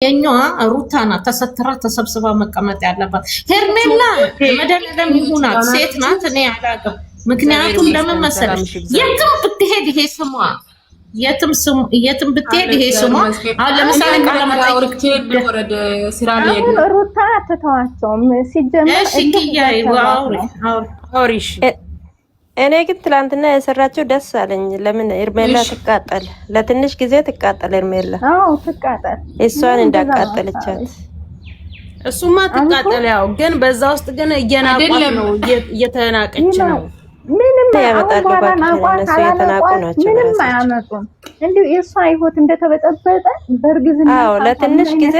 የኛዋ ሩታና ተሰትራ ተሰብስባ መቀመጥ ያለባት ሄርሜላ መደለለም ይሁናት ሴት ናት። እኔ አላውቅም። ምክንያቱም ለምን መሰለሽ የትም ብትሄድ ይሄ ስሟ የትም ብትሄድ ይሄ ስሟ አሁን ለምሳሌ ቃለመጠይቅ ወረደ ስራ ላይ ሩታ አትተዋቸውም ሲጀመር። እሺ ኪያይ አውሪሽ እኔ ግን ትላንትና የሰራቸው ደስ አለኝ። ለምን ኤርሜላ ትቃጠል? ለትንሽ ጊዜ ትቃጠል ኤርሜላ። አዎ ትቃጠል፣ እሷን እንዳቃጠለቻት። እሱማ ትቃጠል። ያው ግን በዛ ውስጥ ግን እየናቋት ነው፣ እየተናቀች ነው። ምንም ያመጣሉ ባክነሱ የተናቁ ናቸው። ምንም አያመጡም። እንዴ የሷ ህይወት እንደተበጠበጠ በርግዝና አዎ ለትንሽ ጊዜ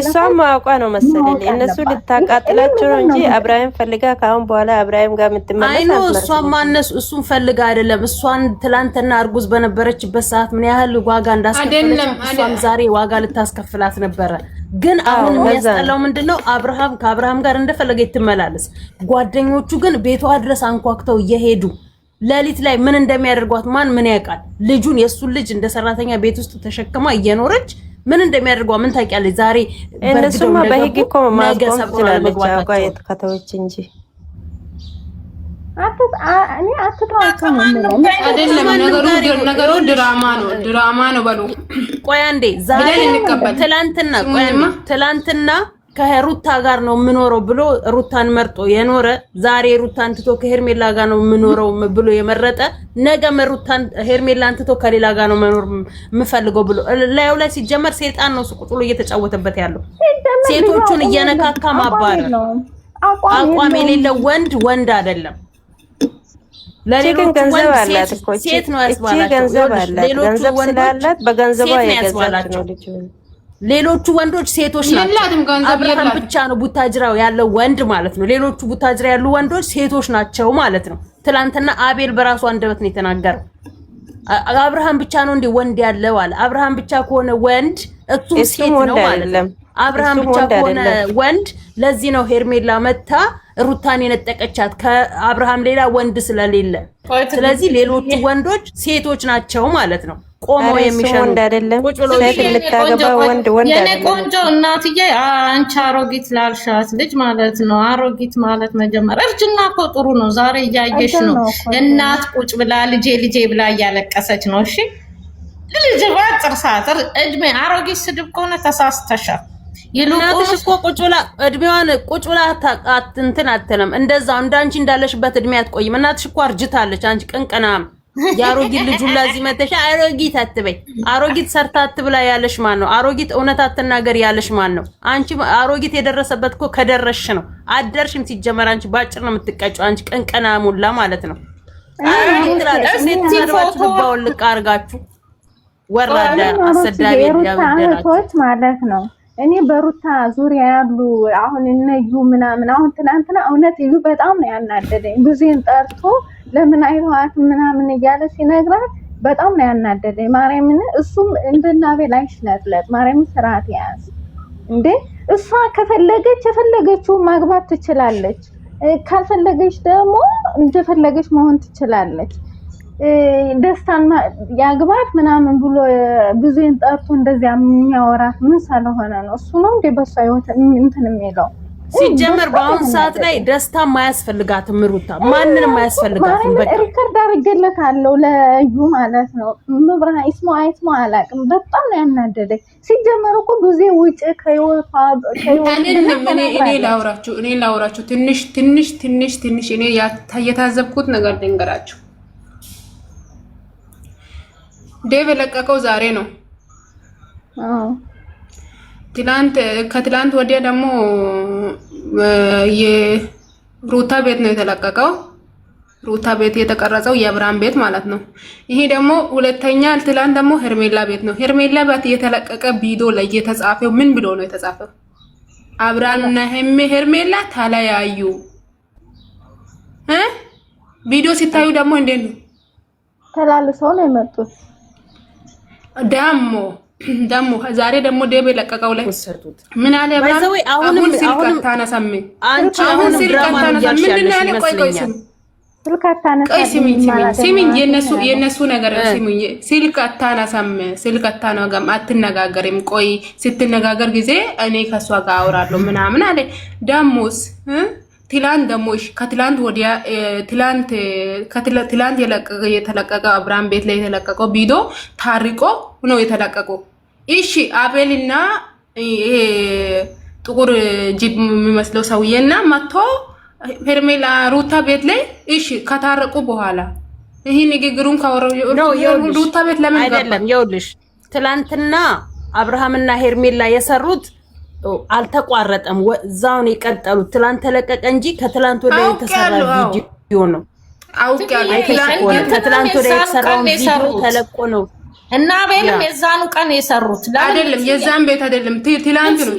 እሷም ማውቋ ነው መሰለኝ። እነሱ ልታቃጥላቸው ነው እንጂ አብራሂም ፈልጋ ካሁን በኋላ አብራሂም ጋር የምትመለስ አይኖ እሷም ማነስ እሱን ፈልጋ አይደለም። እሷን ትላንትና እርጉዝ በነበረችበት ሰዓት ምን ያህል ዋጋ እንዳስከፈለች እሷም ዛሬ ዋጋ ልታስከፍላት ነበረ። ግን አሁን የሚያስጠላው ምንድነው? ከአብርሃም ጋር እንደፈለገ ይተመላለስ። ጓደኞቹ ግን ቤቷ ድረስ አንኳክተው እየሄዱ ሌሊት ላይ ምን እንደሚያደርጓት ምን ያውቃል? ልጁን የሱን ልጅ እንደ ሰራተኛ ቤት ውስጥ ተሸክማ እየኖረች ምን እንደሚያደርጓት ምን ታውቂያለሽ? ዛሬ እነሱማ በህግ እኮ ማስቆም ትችላለች አቋየት ከተወች እንጂ እኔ አትተዋቸው ነው አይደለም። ነገሩ ድራማ ነው በሉ። ቆይ አንዴ ዛሬ ትላንትና ከሩታ ጋር ነው የምኖረው ብሎ ሩታን መርጦ የኖረ ዛሬ ሩታን ትቶ ከሄርሜላ ጋር ነው የምኖረው ብሎ የመረጠ ነገ ሄርሜላን ትቶ ከሌላ ጋር ነው መኖር የምፈልገው ብሎ ላዩ ላይ ሲጀመር ሰይጣን ነው ቁጭ ብሎ እየተጫወተበት ያለው። ሴቶቹን እየነካካ ማባረር አቋም የሌለው ወንድ አይደለም። ለሌሎች ገንዘብ አላት እኮ ሴት ነው ያስባላችሁ። ገንዘብ አላት፣ ገንዘብ ስላላት በገንዘቧ የገዛች ነው ልጅ። ሌሎቹ ወንዶች ሴቶች ናቸው። አብርሃም ብቻ ነው ቡታጅራው ያለው ወንድ ማለት ነው። ሌሎቹ ቡታጅራ ያሉ ወንዶች ሴቶች ናቸው ማለት ነው። ትላንትና አቤል በራሱ አንደበት ነው የተናገረው። አብርሃም ብቻ ነው እንደ ወንድ ያለው አለ። አብርሃም ብቻ ከሆነ ወንድ እሱ ሴት ነው ማለት ነው። አብርሃም ብቻ ከሆነ ወንድ ለዚህ ነው ሄርሜላ መታ ሩታን የነጠቀቻት ከአብርሃም ሌላ ወንድ ስለሌለ። ስለዚህ ሌሎቹ ወንዶች ሴቶች ናቸው ማለት ነው። ቆመው የሚሸኑ አይደለም። ሴት ልታገባ ወንድ የኔ ቆንጆ እናትዬ፣ አንቺ አሮጊት ላልሻት ልጅ ማለት ነው። አሮጊት ማለት መጀመሪያ እርጅና እኮ ጥሩ ነው። ዛሬ እያየሽ ነው እናት ቁጭ ብላ ልጄ ብላ እያለቀሰች ነው። እሺ ልጅ ባጭር ሰዓት እድሜ አሮጊት ስድብ ከሆነ ተሳስተሻል። ይልቁንስ እኮ ቁጭ ብላ እድሜዋን ቁጭ ብላ እንትን አትልም። እንደዛው እንዳንቺ እንዳለሽበት እድሜ አትቆይም። እናትሽ እኮ አርጅታለች። አንቺ ቅንቅናም የአሮጊት ልጅ ሁላ እዚህ መተሻ አሮጊት አትበይ። አሮጊት ሰርታ አትብላ ያለሽ ማን ነው? አሮጊት እውነት አትናገር ያለሽ ማን ነው? አንቺ አሮጊት የደረሰበት እኮ ከደረሽ ነው። አደርሽም ሲጀመር አንቺ ባጭር ነው የምትቀጨው። አንቺ ቅንቅናም ሁላ ማለት ነው። አሮጊት ትላለሽ። እንዴት ተደርባችሁ ባው ልቅ አርጋችሁ ወራዳ አሰዳቢ ያውደላችሁ ማለት ነው። እኔ በሩታ ዙሪያ ያሉ አሁን እነዩ ምናምን አሁን ትናንትና እውነት እዩ በጣም ነው ያናደደኝ። ብዙን ጠርቶ ለምን አይተዋት ምናምን እያለ ሲነግራት በጣም ነው ያናደደኝ። ማርያምን እሱም እንደናቤ ላይ ሽነጥለጥ ማርያምን ስርዓት ያዝ እንዴ። እሷ ከፈለገች የፈለገችው ማግባት ትችላለች፣ ካልፈለገች ደግሞ እንደፈለገች መሆን ትችላለች። ደስታን ያግባት ምናምን ብሎ ብዙን ጠርቶ እንደዚያ የሚያወራት ምን ስለሆነ ነው? እሱ ነው እንዴ በሷ ህይወት እንትን የሚለው? ሲጀመር በአሁን ሰዓት ላይ ደስታ ማያስፈልጋትም ሩታ ማንንም ማያስፈልጋትም። በቃ ሪከርድ አድርጌለታለሁ ለዩ ማለት ነው። ምብራና አይስሞ አላቅም። በጣም ነው ያናደደኝ። ሲጀመር እኮ ብዙ ውጭ ከህይወት እኔ ላውራችሁ ትንሽ እኔ የታዘብኩት ነገር ልንገራችሁ። ዴቭ የለቀቀው ዛሬ ነው። ከትላንት ወዲያ ደግሞ የሩታ ቤት ነው የተለቀቀው። ሩታ ቤት የተቀረጸው የአብርሃም ቤት ማለት ነው። ይሄ ደግሞ ሁለተኛ ትላንት ደግሞ ሄርሜላ ቤት ነው። ሄርሜላ ቤት የተለቀቀ ቪዲዮ ላይ የተጻፈው ምን ብሎ ነው የተጻፈው? አብርሃምና ሄርሜላ ተለያዩ። ቪዲዮ ሲታዩ ደግሞ እንዴት ነው ተላልሰው ነው የመጡት። ደሞ ዛሬ ደግሞ ዴብ ለቀቀው ላይ ወሰዱት። ምን አለ አሁንም ታነሳም አንቺ አሁን ድራማ ነው ያልሽ። ቆይ ስሚኝ የነሱ ነገር ስሚኝ ስልክ አታነሳም ስልክ አታነጋም አትነጋገርም ቆይ ስትነጋገር ጊዜ እኔ ከሷ ጋር አወራለሁ ምናምን አለ ደሞስ ትላንት ደሞሽ ከትላንት ወዲያ ትላንት የተለቀቀው አብርሃም ቤት ላይ የተለቀቀው ቪዲዮ ታሪቆ ነው የተለቀቀው እሺ አቤልና ይሄ ጥቁር ጂፕ የሚመስለው ሰውዬና መጥቶ ሄርሜላ ሩታ ቤት ላይ እሺ ከታረቁ በኋላ ይሄ ንግግሩን ካወራው ሩታ ቤት ለምን አይደለም ይኸውልሽ ትላንትና አብርሃምና ሄርሜላ የሰሩት አልተቋረጠም እዛውን የቀጠሉት ትላንት ተለቀቀ እንጂ ከትላንት ወደ የተሰራ ቪዲዮ ነው አውቃለሁ ከትላንት ወደ የተሰራው ቪዲዮ ተለቆ ነው እና አቤልም የዛኑ ቀን የሰሩት አይደለም የዛን ቤት አይደለም ትላንት ነው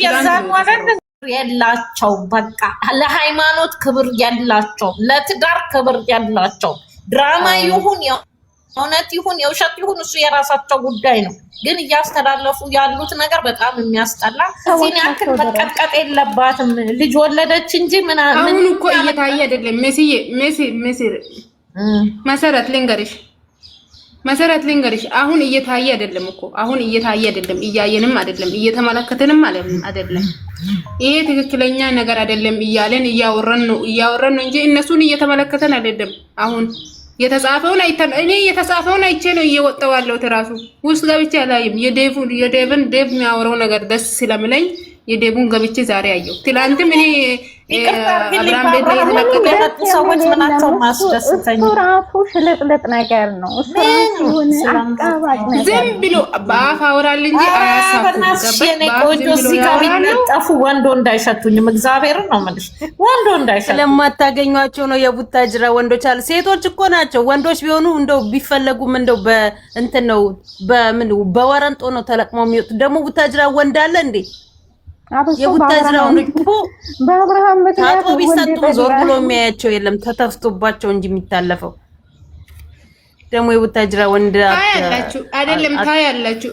ያላቸው በቃ ለሃይማኖት ክብር ያላቸው ለትዳር ክብር ያላቸው ድራማ ይሁን እውነት ይሁን የውሸት ይሁን እሱ የራሳቸው ጉዳይ ነው ግን እያስተላለፉ ያሉት ነገር በጣም የሚያስጠላ እዚህን ያክል መቀጥቀጥ የለባትም ልጅ ወለደች እንጂ ምናምን አሁን እኮ እየታየ አይደለም ሜሲ መሰረት ልንገርሽ አሁን እየታየ አይደለም እኮ አሁን እየታየ አይደለም እያየንም አይደለም እየተመለከተንም አይደለም ይሄ ትክክለኛ ነገር አይደለም እያለን እያወራን ነው እንጂ እነሱን እየተመለከተን አይደለም አሁን የተጻፈውን አይተን እኔ የተጻፈውን አይቼ ነው እየወጣው ያለው ተራሱ ውስጥ ገብቼ አላየም የዴቭን የሚያወራው ነገር ደስ ስለምለኝ የዴቡን ገብቼ ዛሬ አየሁ ትላንትም እኔ አብራም ቤት ላይ የተለቀቀ ሰዎች ምናቸው ማስደስተኝ ራሱ ሽልጥልጥ ነገር ነው እሱ አቃባጭ ነገር ዝም ብሎ በአፍ አወራል እንጂ ጠፉ ወንዶ እንዳይሸቱኝም እግዚአብሔር ነው ማለት ወንዶ እንዳይሸቱ ለማታገኟቸው ነው የቡታጅራ ወንዶች አለ ሴቶች እኮ ናቸው ወንዶች ቢሆኑ እንደው ቢፈለጉም እንደው በእንትን ነው በምን በወረንጦ ነው ተለቅመው የሚወጡ ደግሞ ቡታጅራ ወንድ አለ እንዴ የቡታጅራው ንቁ በአብርሃም ምክንያት ታጥቦ ቢሰጡ ዞር ብሎ የሚያያቸው የለም ተተፍቶባቸው እንጂ የሚታለፈው ደግሞ የቡታጅራ ወንድ አይደለም ታያላችሁ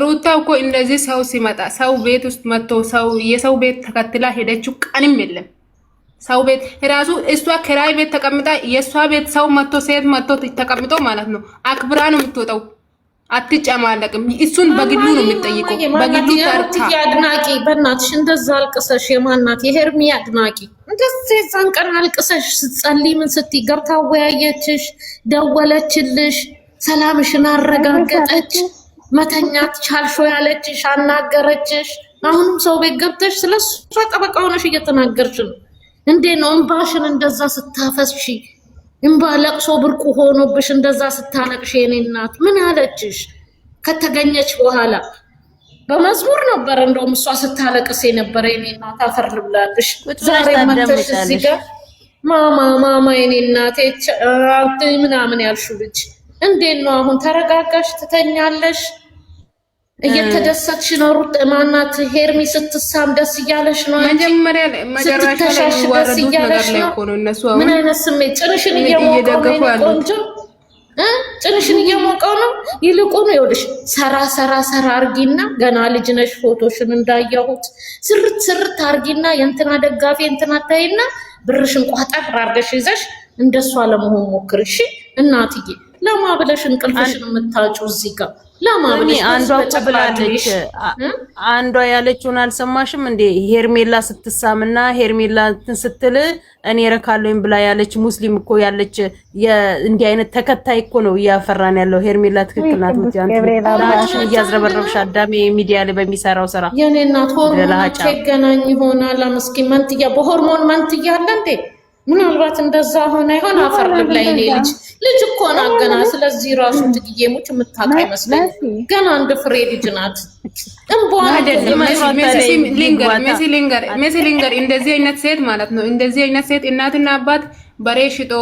ሩታ እኮ እንደዚህ ሰው ሲመጣ ሰው ቤት ውስጥ መጥቶ ሰው የሰው ቤት ተከትላ ሄደችው ቀንም የለም ሰው ቤት ራሱ እሷ ክራይ ቤት ተቀምጣ የሷ ቤት ሰው መጥቶ ሴት መጥቶ ተቀምጦ ማለት ነው አክብራ ነው የምትወጣው አትጨማለቅም እሱን በግሉ ነው የምትጠይቀው በግሉ ታርታ አድናቂ በእናትሽ እንደዛ አልቅሰሽ የማናት የሄርሚ አድናቂ እንደዚህ ዛን ቀን አልቅሰሽ ስትጸልይ ምን ስትይ ገብታ ወያየችሽ ደወለችልሽ ሰላምሽን አረጋገጠች መተኛት ቻልሾ ያለችሽ አናገረችሽ አሁንም ሰው ቤት ገብተሽ ስለሱ ጠበቃ ሆነሽ እየተናገርሽ ነው እንዴ ነው እንባሽን እንደዛ ስታፈስሺ እንባ ለቅሶ ብርቁ ሆኖብሽ እንደዛ ስታለቅሽ የኔ እናት ምን አለችሽ ከተገኘች በኋላ በመዝሙር ነበር እንደውም እሷ ስታለቅስ የነበረ የኔ እናት አፈር ልብላልሽ ዛሬ መተሽ እዚህ ጋር ማማ የኔ እናት አንተ ምናምን ያልሽው ልጅ እንዴት ነው አሁን ተረጋጋሽ ትተኛለሽ እየተደሰትሽ ነው ሩት ማናት ሄርሚ ስትሳም ደስ እያለሽ ነው መጀመሪያ መጨረሻ ላይ ወረዱት ነገር ላይ እኮ ነው እነሱ አሁን ምን አይነት ስሜት ጭንሽን እየሞቀው ነው ጭንሽን እየሞቀው ነው ይልቁን ይኸውልሽ ሰራ አርጊና ገና ልጅ ነሽ ፎቶሽን እንዳያሁት ስርት አርጊና የእንትና ደጋፊ እንትና ታይና ብርሽን ቋጣር አርገሽ ይዘሽ እንደሷ ለመሆን ሞክሪ እሺ እናትዬ ለማ ብለሽ እንቅልፍሽን የምታጩ እዚህ ጋር አንዷ ያለችውን አልሰማሽም እንዴ ሄርሜላ ስትሳምና ሄርሜላ ስትል እኔ ረካለኝ ብላ ያለች ሙስሊም እኮ ያለች እንዲህ አይነት ተከታይ እኮ ነው ያፈራን ያለው ሄርሜላ ትክክል ናት ወጥያንት እያዝረበረብሽ አዳሜ ሚዲያ ላይ በሚሰራው ስራ የኔ እናት ሆርሞን ተገናኝ ይሆናል አመስኪን መንትያ በሆርሞን መንትያ አለ እንዴ ምናልባት እንደዛ ሆነ ይሆን አፈር ላይ ልጅ እኮ ነው ገና ስለዚህ ራሱ ጥቂየሞች የምታውቅ አይመስለኝ ገና አንድ ፍሬ ልጅ ናት እንቧን አይደለም ሜሲ ሊንገር እንደዚህ አይነት ሴት ማለት ነው እንደዚህ አይነት ሴት እናትና አባት በሬ ሽጦ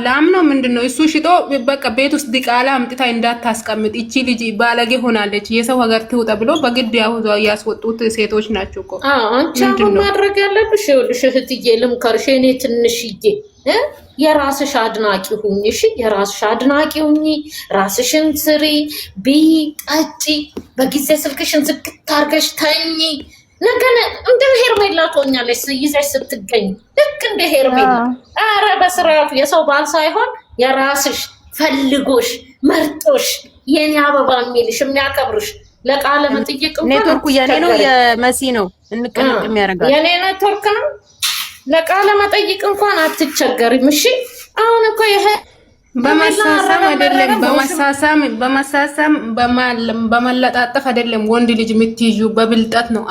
ላም ነው ምንድነው እሱ ሽጦ በቃ ቤት ውስጥ ዲቃላ አምጥታ እንዳታስቀምጥ እቺ ልጅ ባለጌ ሆናለች የሰው ሀገር ትውጣ ብሎ በግድ ያስወጡት ሴቶች ናቸው እኮ አንቺ ማድረግ ያለብሽ ይኸውልሽ እህትዬ ልምከርሽ እኔ ትንሽዬ የራስሽ አድናቂ ሁኚ እሺ የራስሽ አድናቂ ሁኚ ራስሽን ስሪ ጠጪ በጊዜ ስልክሽን ዝግት አድርገሽ ተኚ ነገ እንደ ሄርሜላ ትሆኛለሽ ይዘሽ ስትገኝ ልክ እንደ ሄርሜላ። ኧረ በስርዓቱ የሰው ባል ሳይሆን የራስሽ ፈልጎሽ መርጦሽ የኔ አበባ የሚልሽ የሚያከብርሽ ለቃለ መጠየቅ እንኳን ኔትወርኩ የኔ ነው የመሲ ነው እንቅልቅ የሚያደርጋል የኔ ኔትወርክ ነው። ለቃለ መጠይቅ እንኳን አትቸገሪም። እሺ አሁን እኮ ይሄ በመሳሳም አይደለም በመሳሳም በመለጣጠፍ አይደለም ወንድ ልጅ የምትይዩ በብልጠት ነው።